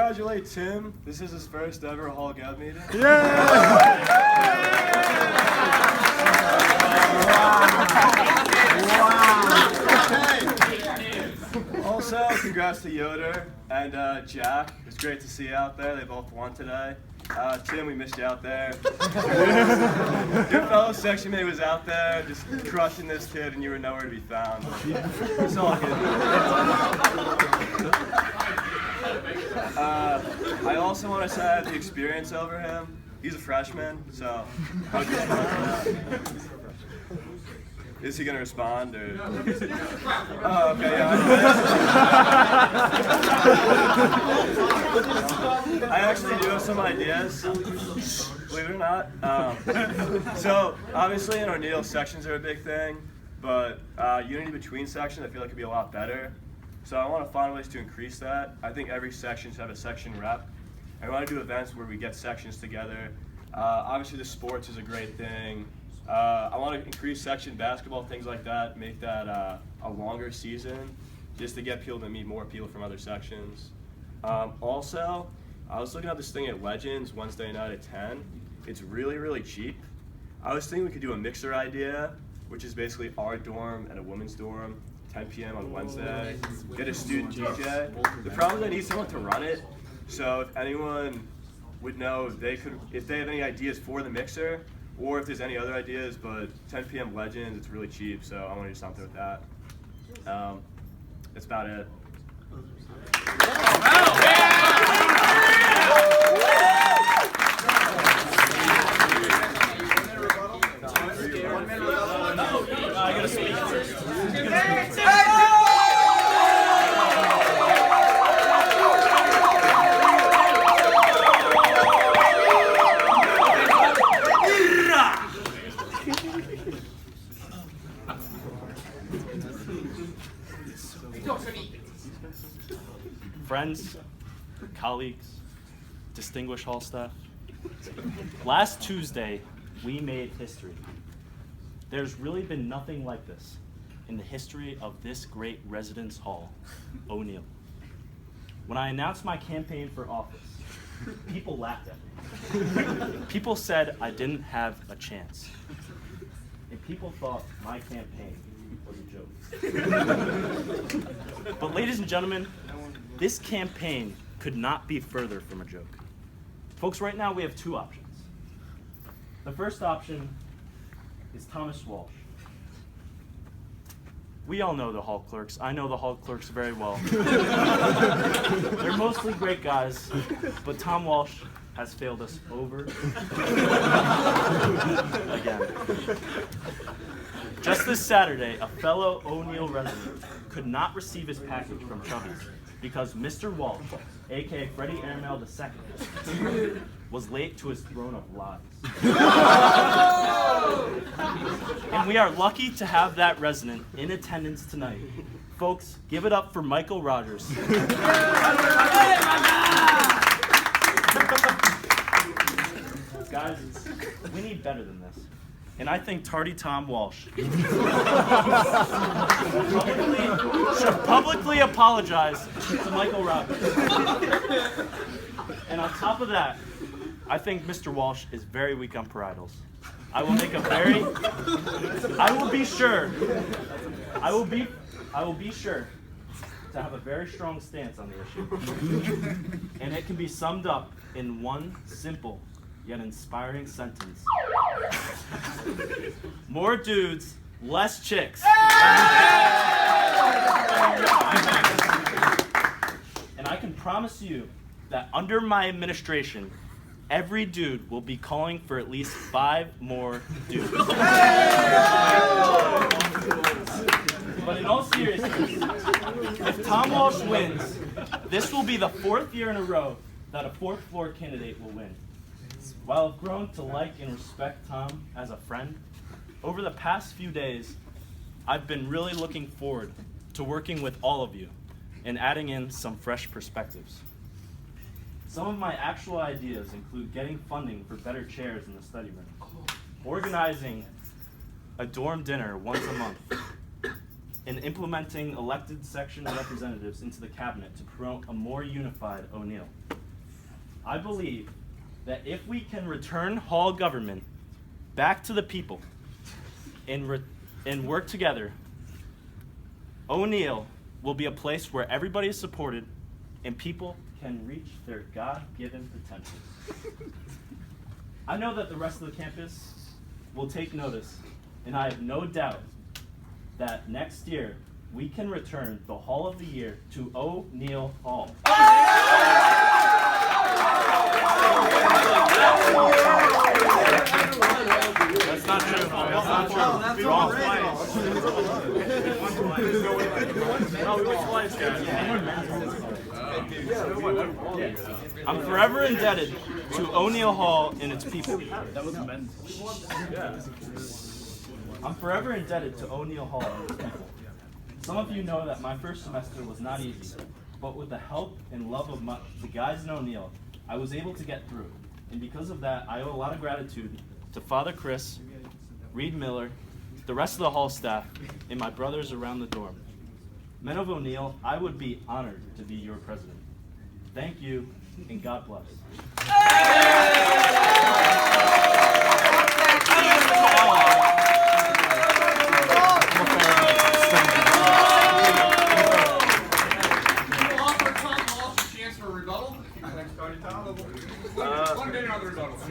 congratulate Tim. This is his first ever Hall Gov meeting. Also, congrats to Yoder and Jack. It was great to see you out there. They both won today. Tim, we missed you out there. Your fellow section mate was out there just crushing this kid, and you were nowhere to be found. It's all good. I also want to say I have the experience over him. He's a freshman, so I'll just is he going to respond, or? Oh, okay, yeah. I actually do have some ideas, believe it or not. So, obviously in O'Neill, sections are a big thing, but unity between sections I feel like could be a lot better. So I want to find ways to increase that. I think every section should have a section rep. I want to do events where we get sections together. Obviously the sports is a great thing. I want to increase section basketball, things like that, make that a longer season, just to get people to meet more people from other sections. Also, I was looking at this thing at Legends Wednesday night at 10. It's really, really cheap. I was thinking we could do a mixer idea, which is basically our dorm and a women's dorm, 10 p.m. on Wednesday. Get a student DJ. The problem is I need someone to run it, so if anyone would know if they have any ideas for the mixer, or if there's any other ideas, but 10 p.m. Legends, it's really cheap, so I want to do something with that. That's about it. I gotta speak first. Friends, colleagues, distinguished hall staff, last Tuesday we made history. There's really been nothing like this in the history of this great residence hall, O'Neill. When I announced my campaign for office, people laughed at me. People said I didn't have a chance. And people thought my campaign was a joke. But ladies and gentlemen, this campaign could not be further from a joke. Folks, right now we have two options. The first option is Thomas Walsh. We all know the hall clerks. I know the hall clerks very well. They're mostly great guys, but Tom Walsh has failed us over again. Just this Saturday, a fellow O'Neill resident could not receive his package from Chubby's because Mr. Walsh, aka Freddie Airmail II, was late to his throne of lies. And we are lucky to have that resident in attendance tonight. Folks, give it up for Michael Rogers. Guys, we need better than this. And I think Tardy Tom Walsh should publicly apologize to Michael Rogers. And on top of that, I think Mr. Walsh is very weak on parietals. I will be sure to have a very strong stance on the issue. And it can be summed up in one simple yet inspiring sentence. More dudes, less chicks. And I can promise you that under my administration, every dude will be calling for at least 5 more dudes. But in all seriousness, if Tom Walsh wins, this will be the 4th year in a row that a 4th floor candidate will win. While I've grown to like and respect Tom as a friend, over the past few days, I've been really looking forward to working with all of you and adding in some fresh perspectives. Some of my actual ideas include getting funding for better chairs in the study room, organizing a dorm dinner once a month, and implementing elected section representatives into the cabinet to promote a more unified O'Neill. I believe that if we can return Hall government back to the people and work together, O'Neill will be a place where everybody is supported and people can reach their God-given potential. I know that the rest of the campus will take notice, and I have no doubt that next year we can return the Hall of the Year to O'Neill Hall. That's not true. That's not true. Wrong place. No, we went twice, guys. I'm forever indebted to O'Neill Hall and its people. I'm forever indebted to O'Neill Hall and its people. Some of you know that my first semester was not easy, but with the help and love of the guys in O'Neill, I was able to get through. And because of that, I owe a lot of gratitude to Father Chris, Reed Miller, the rest of the hall staff, and my brothers around the dorm. Men of O'Neill, I would be honored to be your president. Thank you, and God bless.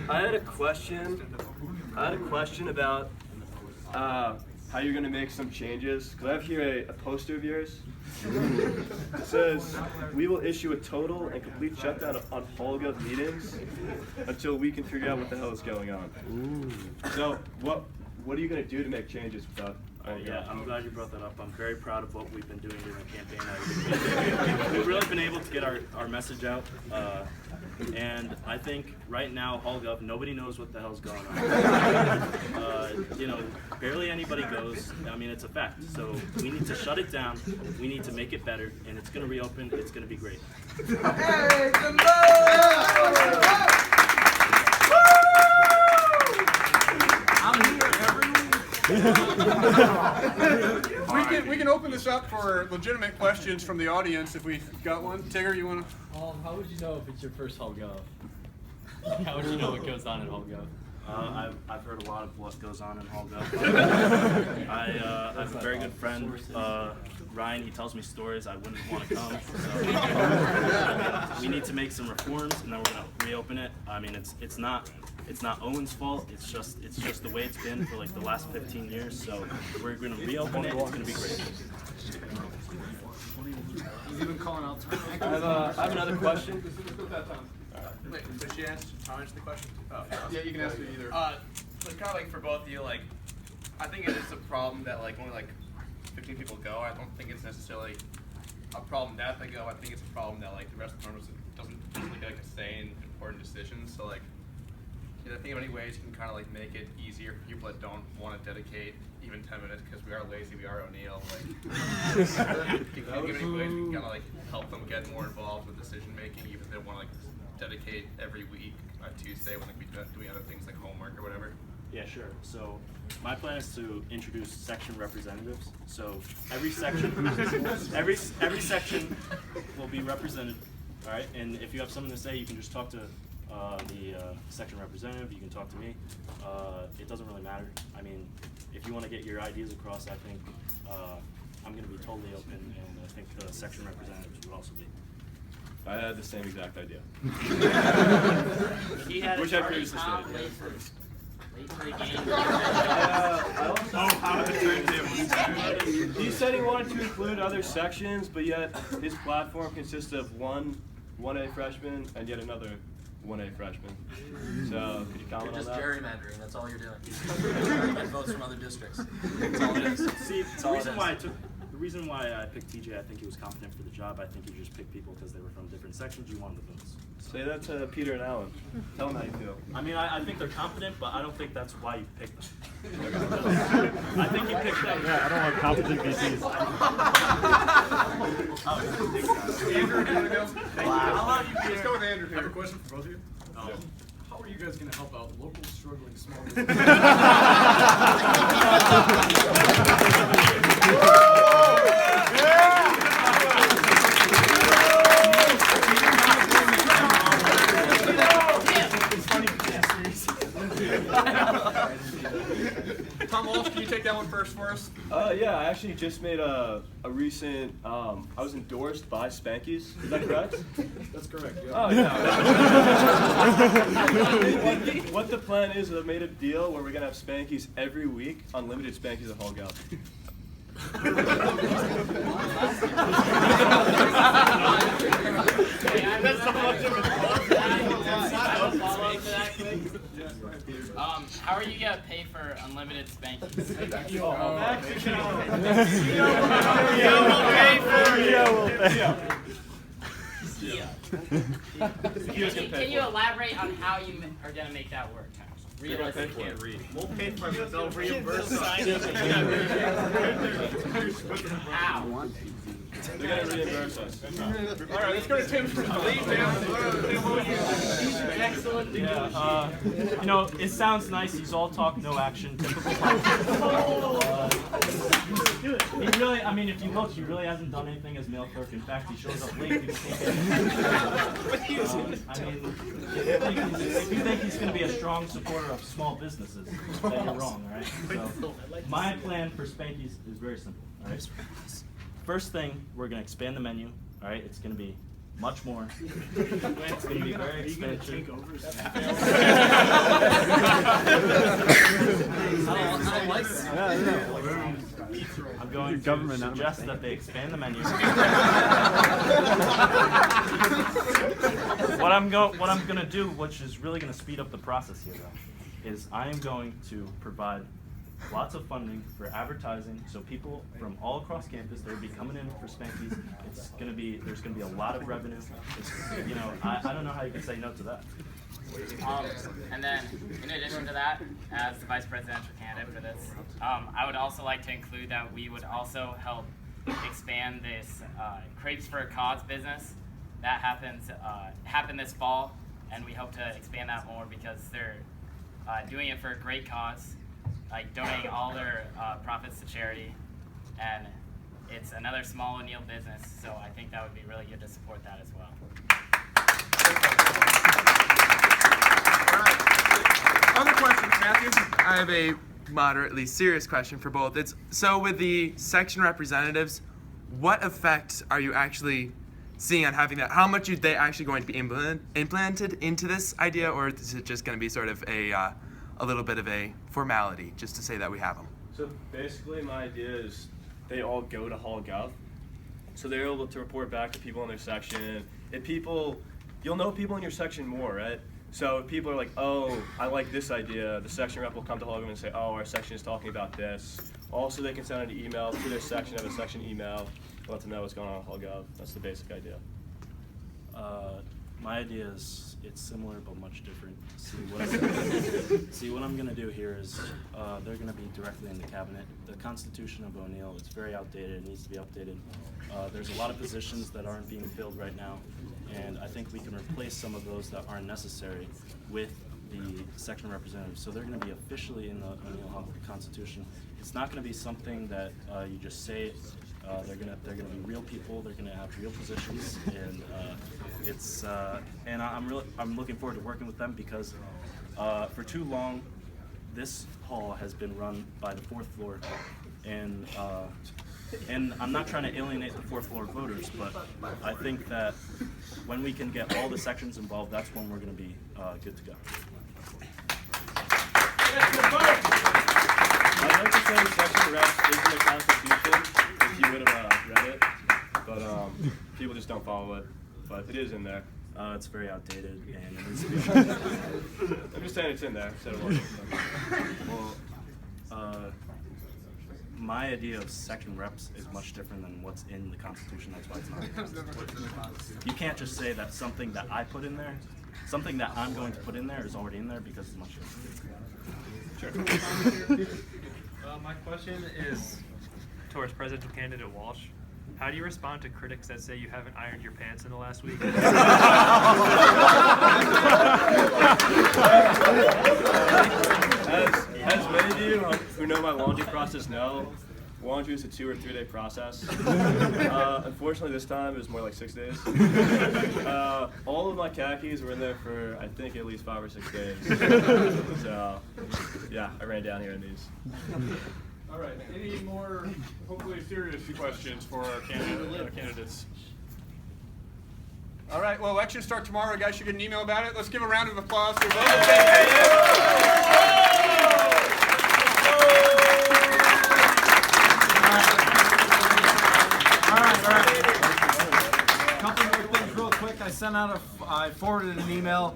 I had a question about how you're going to make some changes. Because I have here a poster of yours. It says, "We will issue a total and complete shutdown on HallGov meetings until we can figure out what the hell is going on." Ooh. So what are you going to do to make changes without? Yeah, I'm glad you brought that up. I'm very proud of what we've been doing during the campaign. We've really been able to get our message out. And I think right now, HallGov, nobody knows what the hell's going on. Barely anybody goes. I mean, it's a fact. So we need to shut it down. We need to make it better, and it's going to reopen. It's going to be great. We can open this up for legitimate questions from the audience if we've got one. Tigger, you want to? How would you know if it's your first HallGov? How would you know what goes on in HallGov? I've heard a lot of what goes on in HallGov. I have a very good friend, Ryan. He tells me stories I wouldn't want to come. So we need to make some reforms, and then we're going to reopen it. I mean, it's not Owen's fault. It's just the way it's been for like the last 15 years. So we're going to reopen it. It's going to be great. He's even calling out. I have another question. Wait, did she ask? I'll answer the question. Yeah, you can ask it either. So kind of like for both of you, like, I think it is a problem that like only like 15 people go. I don't think it's necessarily a problem that they go. I think it's a problem that like the rest of the members doesn't really get like a say in important decisions. So like, I think of any ways you can kind of like make it easier for people that don't want to dedicate even 10 minutes because we are lazy, we are O'Neill. Like, give any ways we can kind of like help them get more involved with decision making, even if they want to like dedicate every week on Tuesday when like we doing other things like homework or whatever. Yeah, sure. So my plan is to introduce section representatives. So every section will be represented. All right, and if you have something to say, you can just talk to the section representative. You can talk to me. It doesn't really matter. I mean, if you want to get your ideas across, I think I'm going to be totally open, and I think the section representatives would also be. I had the same exact idea. He had Which it I already previously top stated. late for the game. How the turntables. He said he wanted to include other sections, but yet his platform consists of one 1A freshman and yet another 1A freshman. So could you comment You're just on that? gerrymandering. That's all you're doing. Get votes from other districts. That's all it is. See, That's all it is. the reason why I picked TJ, I think he was confident for the job. I think you just picked people because they were from different sections. You wanted the votes. Say that to Peter and Alan. Tell them how you feel. I mean, I think they're confident, but I don't think that's why you picked them. I think you picked them. Yeah, I don't want competent VCs. Andrew, do you want to go? Wow. Let's go with Andrew I have a here. question for both of you. Yeah. How are you guys going to help out local struggling small businesses? Tom Walsh, can you take that one first for us? Yeah, I actually just made a recent, I was endorsed by Spanky's, is that correct? That's correct, yeah. Oh, yeah. What the plan is, I've made a deal where we're gonna have Spanky's every week, unlimited Spanky's at Hall Gov. How are you gonna pay for unlimited spankings? Can you elaborate on how you are gonna make that work? Realistically. We'll pay for it, but they'll reimburse us. How? They're gonna reimburse us. All right, let's go to Tim. Yeah, you know, it sounds nice. He's all talk, no action. Typical. He really, I mean, if you look, he really hasn't done anything as mail clerk. In fact, he shows up late. People can't get him. I mean, if you think he's going to be a strong supporter of small businesses, then you're wrong, all right? So, my plan for Spanky's is very simple, all right? First thing, we're going to expand the menu, all right? It's going to be much more. It's going to be very expensive. I'm going to suggest that they expand the menu. What I'm going to do, which is really going to speed up the process here, though, is I am going to provide lots of funding for advertising, so people from all across campus, they'll be coming in for Spanky's. There's gonna be a lot of revenue. You know, I don't know how you can say no to that. And then, in addition to that, as the vice presidential candidate for this, I would also like to include that we would also help expand this Crepes for a Cause business that happened this fall, and we hope to expand that more because they're doing it for a great cause, like donating all their profits to charity, and it's another small O'Neill business, so I think that would be really good to support that as well. Other questions, Matthew? I have a moderately serious question for both. So with the section representatives, what effect are you actually seeing on having that? How much are they actually going to be implemented into this idea, or is it just going to be sort of a little bit of a formality just to say that we have them? So basically my idea is they all go to Hall Gov. So they're able to report back to people in their section. If people, you'll know people in your section more, right? So if people are like, oh, I like this idea, the section rep will come to Hall Gov and say, oh, our section is talking about this. Also, they can send an email to their section, have a section email, let them know what's going on at Hall Gov. That's the basic idea. My idea is it's similar but much different. See what I'm gonna do here is they're gonna be directly in the cabinet. The Constitution of O'Neill, it's very outdated. It needs to be updated. There's a lot of positions that aren't being filled right now, and I think we can replace some of those that aren't necessary with the section representatives. So they're going to be officially in the O'Neill Hall Constitution. It's not going to be something that you just say it. They're gonna be real people. They're gonna have real positions, and I'm looking forward to working with them because for too long, this hall has been run by the fourth floor, and I'm not trying to alienate the fourth floor voters, but I think that when we can get all the sections involved, that's when we're gonna be good to go. I'd like to say section reps is in the Constitution, if you would have read it, but people just don't follow it. But it is in there. It's very outdated, and it needs to be. I'm just saying it's in there. So it wasn't. Well, my idea of section reps is much different than what's in the Constitution. That's why it's not in the Constitution. You can't just say that something that I put in there, something that I'm going to put in there is already in there because it's much different. My question is towards presidential candidate Walsh. How do you respond to critics that say you haven't ironed your pants in the last week? As many of you who know my laundry process know, laundry is a 2 or 3 day process. Unfortunately, this time it was more like 6 days. All of my khakis were in there for I think at least 5 or 6 days. So yeah, I ran down here in these. All right. Any more hopefully serious questions for our candidates? All right. Well, elections start tomorrow. Guys should get an email about it. Let's give a round of applause for both Couple more things real quick. I forwarded an email